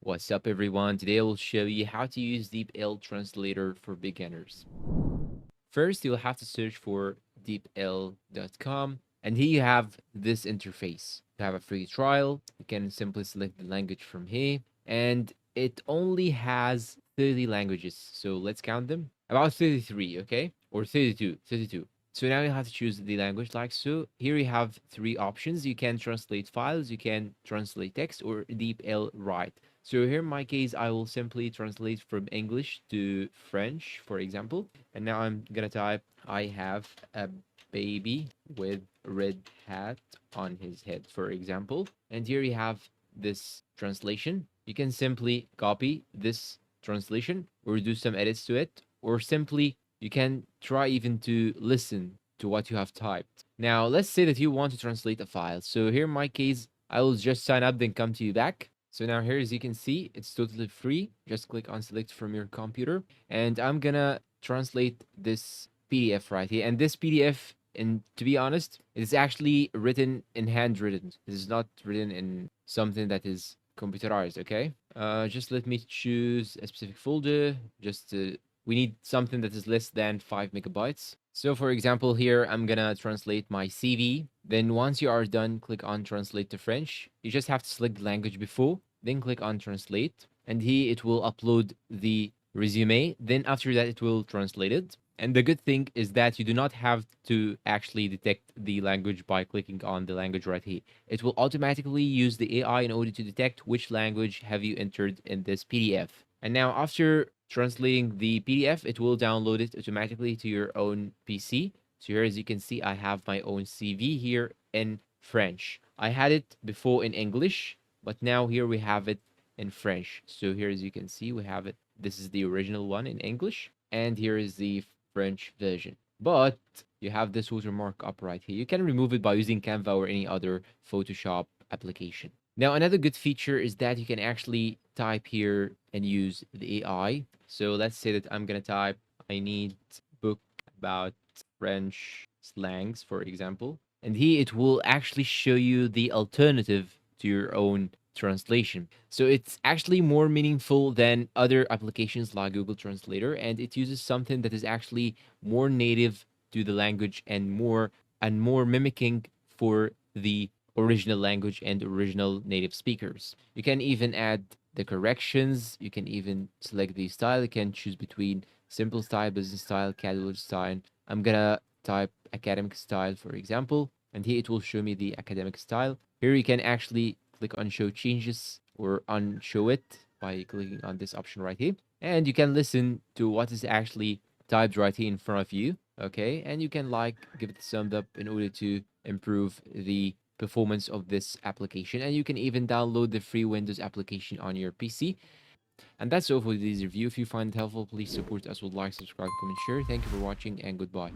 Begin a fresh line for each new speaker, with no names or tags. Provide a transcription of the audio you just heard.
What's up, everyone? Today I will show you how to use DeepL Translator for beginners. First, you'll have to search for deepl.com, and here you have this interface. You have a free trial. You can simply select the language from here, and it only has 30 languages. So let's count them. About 33, okay? Or 32, 32. So now you have to choose the language like so. Here you have three options. You can translate files, you can translate text, or DeepL write. So here in my case, I will simply translate from English to French, for example. And now I'm gonna type, I have a baby with red hat on his head, for example. And here you have this translation. You can simply copy this translation or do some edits to it, or simply you can try even to listen to what you have typed. Now, let's say that you want to translate a file. So here in my case, I will just sign up, then come to you back. So now here, as you can see, it's totally free. Just click on select from your computer. And I'm gonna translate this PDF right here. And this PDF, and to be honest, it is actually written in handwritten. It is not written in something that is computerized, okay? Just let me choose a specific folder. We need something that is less than 5 megabytes. So for example, here I'm gonna translate my CV. Then once you are done, click on translate to French. You just have to select the language before, then click on translate. And here it will upload the resume. Then after that, it will translate it. And the good thing is that you do not have to actually detect the language by clicking on the language right here. It will automatically use the AI in order to detect which language have you entered in this PDF. And now after translating the PDF, it will download it automatically to your own PC. So here, as you can see, I have my own CV here in French. I had it before in English, but now here we have it in French. So here, as you can see, we have it. This is the original one in English, and here is the French version. But you have this watermark up right here. You can remove it by using Canva or any other Photoshop application. Now, another good feature is that you can actually type here and use the AI. So let's say that I'm gonna type, I need book about French slangs, for example. And here it will actually show you the alternative to your own translation. So it's actually more meaningful than other applications like Google Translator, and it uses something that is actually more native to the language and more mimicking for the original language and original native speakers. You can even add the corrections. You can even select the style. You can choose between simple style, business style, casual style. I'm gonna type academic style, for example, and here it will show me the academic style. Here you can actually click on show changes or unshow it by clicking on this option right here. And you can listen to what is actually typed right here in front of you. Okay, and you can give it a thumbs up in order to improve the performance of this application. And you can even download the free Windows application on your PC. And that's all for today's review. If you find it helpful, please support us with like, subscribe, comment, share. Thank you for watching, and goodbye.